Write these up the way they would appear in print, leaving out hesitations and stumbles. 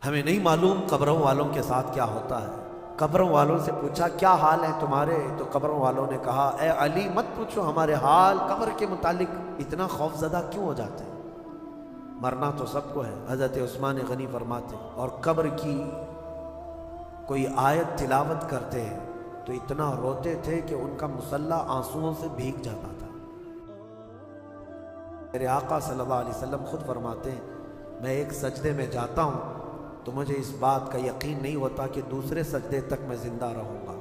ہمیں نہیں معلوم قبروں والوں کے ساتھ کیا ہوتا ہے۔ قبروں والوں سے پوچھا کیا حال ہے تمہارے، تو قبروں والوں نے کہا اے علی مت پوچھو ہمارے حال، قبر کے متعلق اتنا خوف زدہ کیوں ہو جاتے ہیں، مرنا تو سب کو ہے۔ حضرت عثمان غنی فرماتے اور قبر کی کوئی آیت تلاوت کرتے ہیں تو اتنا روتے تھے کہ ان کا مصلی آنسوؤں سے بھیگ جاتا تھا۔ میرے آقا صلی اللہ علیہ وسلم خود فرماتے ہیں میں ایک سجدے میں جاتا ہوں تو مجھے اس بات کا یقین نہیں ہوتا کہ دوسرے سجدے تک میں زندہ رہوں گا۔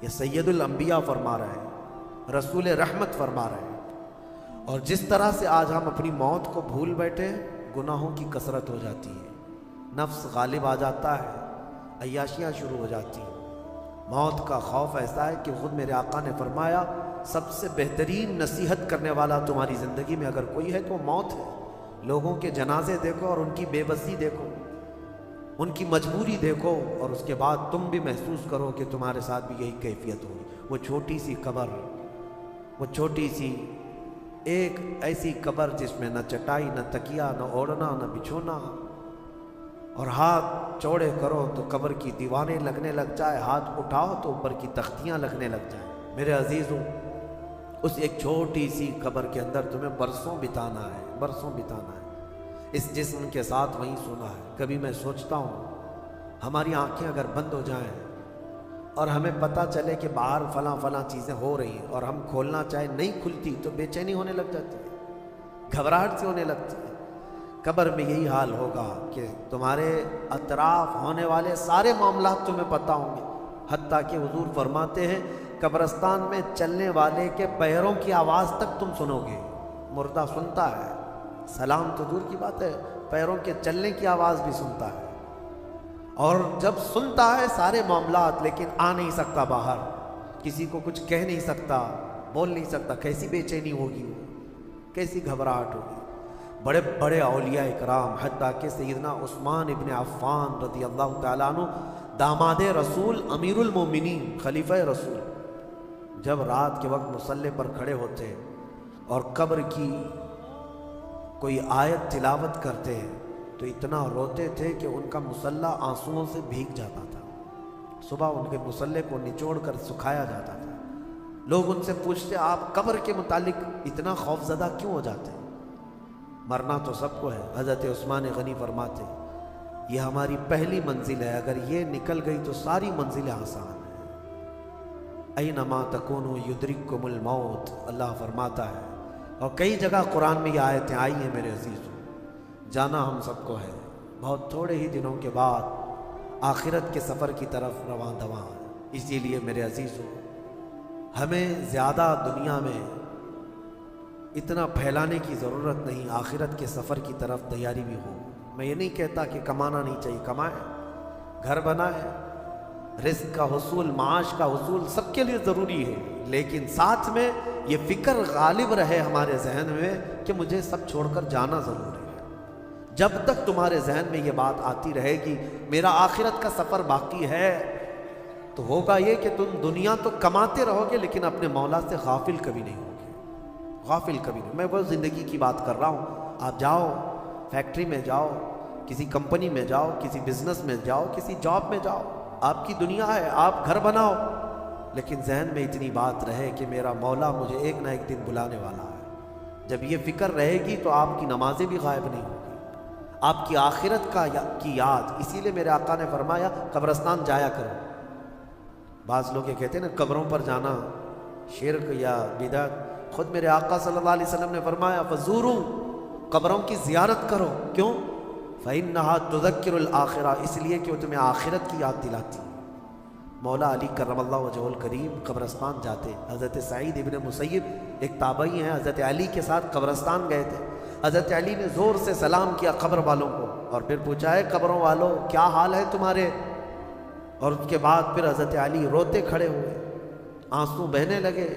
یہ سید الانبیاء فرما رہے ہیں، رسول رحمت فرما رہے ہیں۔ اور جس طرح سے آج ہم اپنی موت کو بھول بیٹھے، گناہوں کی کثرت ہو جاتی ہے، نفس غالب آ جاتا ہے، عیاشیاں شروع ہو جاتی ہیں۔ موت کا خوف ایسا ہے کہ خود میرے آقا نے فرمایا سب سے بہترین نصیحت کرنے والا تمہاری زندگی میں اگر کوئی ہے تو موت ہے۔ لوگوں کے جنازے دیکھو اور ان کی بے بسی دیکھو، ان کی مجبوری دیکھو، اور اس کے بعد تم بھی محسوس کرو کہ تمہارے ساتھ بھی یہی کیفیت ہوگی۔ وہ چھوٹی سی قبر، وہ چھوٹی سی ایک ایسی قبر جس میں نہ چٹائی، نہ تکیہ، نہ اوڑھنا، نہ بچھونا، اور ہاتھ چوڑے کرو تو قبر کی دیواریں لگنے لگ جائے، ہاتھ اٹھاؤ تو اوپر کی تختیاں لگنے لگ جائیں۔ میرے عزیزوں، اس ایک چھوٹی سی قبر کے اندر تمہیں برسوں بتانا ہے، برسوں بتانا ہے۔ اس جسم کے ساتھ وہیں سونا ہے۔ کبھی میں سوچتا ہوں ہماری آنکھیں اگر بند ہو جائیں اور ہمیں پتہ چلے کہ باہر فلاں فلاں چیزیں ہو رہی ہیں اور ہم کھولنا چاہیں نہیں کھلتی تو بے چینی ہونے لگ جاتی ہے، گھبراہٹ سی ہونے لگتی ہے۔ قبر میں یہی حال ہوگا کہ تمہارے اطراف ہونے والے سارے معاملات تمہیں پتہ ہوں گے، حتیٰ کہ حضور فرماتے ہیں قبرستان میں چلنے والے کے پیروں کی آواز تک تم سنو گے۔ مردہ سنتا ہے، سلام تو دور کی بات ہے، پیروں کے چلنے کی آواز بھی سنتا ہے، اور جب سنتا ہے سارے معاملات لیکن آ نہیں سکتا باہر، کسی کو کچھ کہہ نہیں سکتا، بول نہیں سکتا۔ کیسی بے چینی ہوگی وہ، کیسی گھبراہٹ ہوگی۔ بڑے بڑے اولیاء اکرام، حتیٰ کہ سیدنا عثمان ابن عفان رضی اللہ تعالیٰ عنہ، داماد رسول، امیر المومنین، خلیفہ رسول، جب رات کے وقت مصلی پر کھڑے ہوتے اور قبر کی کوئی آیت تلاوت کرتے تو اتنا روتے تھے کہ ان کا مصلی آنسوؤں سے بھیگ جاتا تھا۔ صبح ان کے مصلی کو نچوڑ کر سکھایا جاتا تھا۔ لوگ ان سے پوچھتے آپ قبر کے متعلق اتنا خوف زدہ کیوں ہو جاتے ہیں، مرنا تو سب کو ہے۔ حضرت عثمان غنی فرماتے یہ ہماری پہلی منزل ہے، اگر یہ نکل گئی تو ساری منزلیں آسان ہیں۔ اینما تکونوا یدرککم الموت، اللہ فرماتا ہے، اور کئی جگہ قرآن میں یہ آیتیں آئی ہیں۔ میرے عزیزوں، جانا ہم سب کو ہے، بہت تھوڑے ہی دنوں کے بعد آخرت کے سفر کی طرف رواں دواں ہے۔ اسی لیے میرے عزیزوں، ہمیں زیادہ دنیا میں اتنا پھیلانے کی ضرورت نہیں، آخرت کے سفر کی طرف تیاری بھی ہو۔ میں یہ نہیں کہتا کہ کمانا نہیں چاہیے، کمائیں، گھر بنائیں، رزق کا حصول، معاش کا حصول سب کے لیے ضروری ہے، لیکن ساتھ میں یہ فکر غالب رہے ہمارے ذہن میں کہ مجھے سب چھوڑ کر جانا ضروری ہے۔ جب تک تمہارے ذہن میں یہ بات آتی رہے گی میرا آخرت کا سفر باقی ہے، تو ہوگا یہ کہ تم دنیا تو کماتے رہو گے لیکن اپنے مولا سے غافل کبھی نہیں ہوگے، غافل کبھی نہیں۔ میں وہ زندگی کی بات کر رہا ہوں، آپ جاؤ فیکٹری میں جاؤ، کسی کمپنی میں جاؤ، کسی بزنس میں جاؤ، کسی جاب میں جاؤ، آپ کی دنیا ہے، آپ گھر بناؤ، لیکن ذہن میں اتنی بات رہے کہ میرا مولا مجھے ایک نہ ایک دن بلانے والا ہے۔ جب یہ فکر رہے گی تو آپ کی نمازیں بھی غائب نہیں ہوگی، آپ کی آخرت کی یاد۔ اسی لیے میرے آقا نے فرمایا قبرستان جایا کرو۔ بعض لوگ یہ کہتے ہیں نا قبروں پر جانا شرک یا بدعت، خود میرے آقا صلی اللہ علیہ وسلم نے فرمایا فزوروا، قبروں کی زیارت کرو۔ کیوں؟ فإنها تذکر الآخرہ، اس لیے کہ وہ تمہیں آخرت کی یاد دلاتی ہے۔ مولا علی کرم اللہ وجہہ الکریم قبرستان جاتے، حضرت سعید ابن مسیب ایک تابعی ہیں، حضرت علی کے ساتھ قبرستان گئے تھے۔ حضرت علی نے زور سے سلام کیا قبر والوں کو اور پھر پوچھا ہے قبروں والوں کیا حال ہے تمہارے، اور اس کے بعد پھر حضرت علی روتے کھڑے ہوئے، آنسو بہنے لگے۔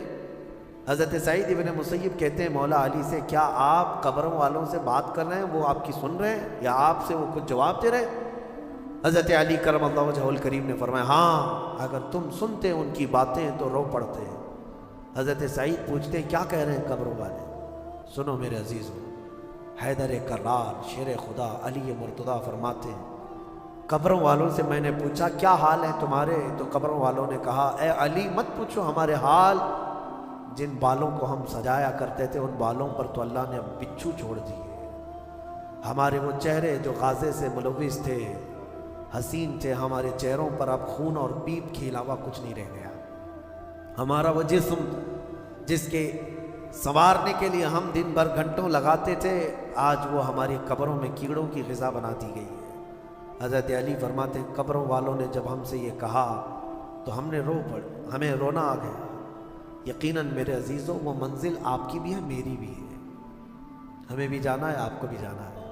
حضرت سعید ابن مسیب کہتے ہیں مولا علی سے کیا آپ قبروں والوں سے بات کر رہے ہیں، وہ آپ کی سن رہے ہیں یا آپ سے وہ کچھ جواب دے رہے ہیں؟ حضرت علی کرم اللہ وجہہ الکریم نے فرمایا ہاں، اگر تم سنتے ان کی باتیں تو رو پڑتے ہیں۔ حضرت سعید پوچھتے ہیں کیا کہہ رہے ہیں قبروں والے؟ سنو میرے عزیزوں، حیدر کرار شیر خدا علی مرتضیٰ فرماتے ہیں قبروں والوں سے میں نے پوچھا کیا حال ہے تمہارے؟ تو قبروں والوں نے کہا اے علی مت پوچھو ہمارے حال، جن بالوں کو ہم سجایا کرتے تھے ان بالوں پر تو اللہ نے اب بچھو چھوڑ دیے، ہمارے وہ چہرے جو غازے سے ملوث تھے، حسین تھے، ہمارے چہروں پر اب خون اور پیپ کے علاوہ کچھ نہیں رہ گیا، ہمارا وہ جسم جس کے سنوارنے کے لیے ہم دن بھر گھنٹوں لگاتے تھے آج وہ ہماری قبروں میں کیڑوں کی غذا بنا دی گئی ہے۔ حضرت علی فرماتے ہیں قبروں والوں نے جب ہم سے یہ کہا تو ہم نے ہمیں رونا آ گیا، یقیناً میرے عزیزوں وہ منزل آپ کی بھی ہے میری بھی ہے، ہمیں بھی جانا ہے آپ کو بھی جانا ہے۔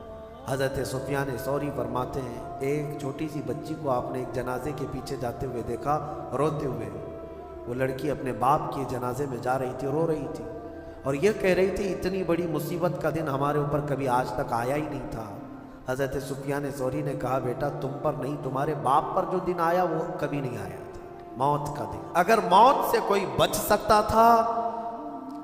حضرت سفیان ثوری فرماتے ہیں ایک چھوٹی سی بچی کو آپ نے ایک جنازے کے پیچھے جاتے ہوئے دیکھا روتے ہوئے، وہ لڑکی اپنے باپ کے جنازے میں جا رہی تھی، رو رہی تھی اور یہ کہہ رہی تھی اتنی بڑی مصیبت کا دن ہمارے اوپر کبھی آج تک آیا ہی نہیں تھا۔ حضرت سفیان ثوری نے کہا بیٹا تم پر نہیں تمہارے باپ پر جو دن آیا وہ کبھی نہیں آیا تھا، موت کا دن۔ اگر موت سے کوئی بچ سکتا تھا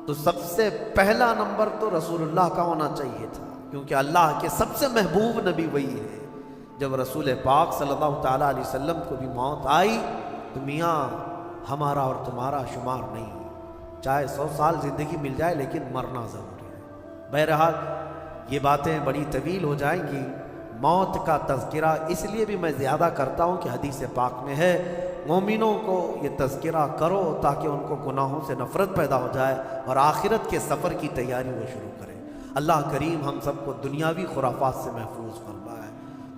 تو سب سے پہلا نمبر تو رسول اللہ کا ہونا چاہیے تھا، کیونکہ اللہ کے سب سے محبوب نبی وہی ہے۔ جب رسول پاک صلی اللہ تعالیٰ علیہ وسلم کو بھی موت آئی تو میاں ہمارا اور تمہارا شمار نہیں، چاہے 100 سال زندگی مل جائے لیکن مرنا ضروری ہے۔ بہرحال یہ باتیں بڑی طویل ہو جائیں گی، موت کا تذکرہ اس لیے بھی میں زیادہ کرتا ہوں کہ حدیث پاک میں ہے مومنوں کو یہ تذکرہ کرو تاکہ ان کو گناہوں سے نفرت پیدا ہو جائے اور آخرت کے سفر کی تیاری وہ شروع کریں۔ اللہ کریم ہم سب کو دنیاوی خرافات سے محفوظ فرمائے،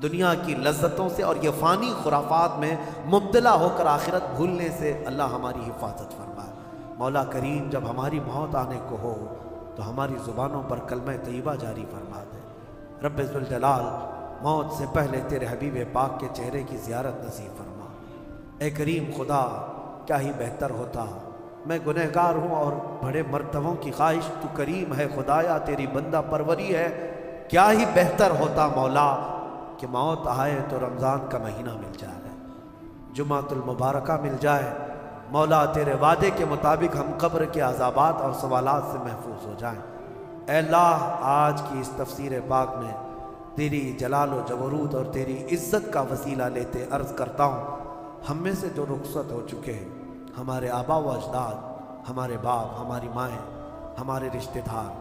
دنیا کی لذتوں سے اور یہ فانی خرافات میں مبتلا ہو کر آخرت بھولنے سے اللہ ہماری حفاظت فرمائے۔ مولا کریم جب ہماری موت آنے کو ہو تو ہماری زبانوں پر کلمہ طیبہ جاری فرما دے۔ رب ذوالجلال موت سے پہلے تیرے حبیب پاک کے چہرے کی زیارت نصیب فرما۔ اے کریم خدا کیا ہی بہتر ہوتا، میں گنہگار ہوں اور بڑے مرتبوں کی خواہش، تو کریم ہے خدایا تیری بندہ پروری ہے، کیا ہی بہتر ہوتا مولا کہ موت آئے تو رمضان کا مہینہ مل جائے، جمعۃ المبارکہ مل جائے، مولا تیرے وعدے کے مطابق ہم قبر کے عذابات اور سوالات سے محفوظ ہو جائیں۔ اے اللہ آج کی اس تفسیر پاک میں تیری جلال و جبروت اور تیری عزت کا وسیلہ لیتے عرض کرتا ہوں ہم میں سے جو رخصت ہو چکے ہیں، ہمارے آبا و اجداد، ہمارے باپ، ہماری مائیں، ہمارے رشتہ دار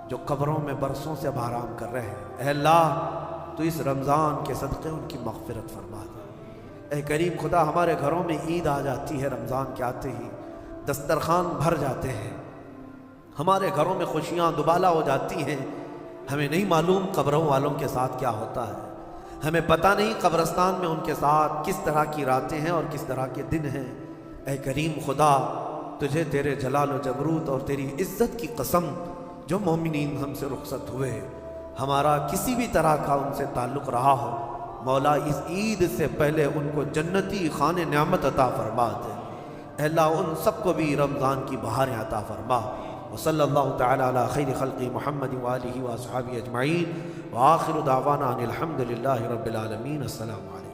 جو قبروں میں برسوں سے اب آرام کر رہے ہیں، اے اللہ تو اس رمضان کے صدقے ان کی مغفرت فرما دے۔ اے کریم خدا ہمارے گھروں میں عید آ جاتی ہے، رمضان کے آتے ہی دسترخوان بھر جاتے ہیں، ہمارے گھروں میں خوشیاں دوبالا ہو جاتی ہیں، ہمیں نہیں معلوم قبروں والوں کے ساتھ کیا ہوتا ہے، ہمیں پتہ نہیں قبرستان میں ان کے ساتھ کس طرح کی راتیں ہیں اور کس طرح کے دن ہیں۔ اے کریم خدا تجھے تیرے جلال و جبروت اور تیری عزت کی قسم جو مومنین ہم سے رخصت ہوئے ہمارا کسی بھی طرح کا ان سے تعلق رہا ہو، مولا اس عید سے پہلے ان کو جنتی خان نعمت عطا فرما دے۔ اے اللہ ان سب کو بھی رمضان کی بہاریں عطا فرما۔ وصلی اللہ تعالی علی خیر خلق محمد وآلہ واصحابہ اجمعین، وآخر دعوانا ان الحمد للہ رب العالمین۔ السلام علیکم۔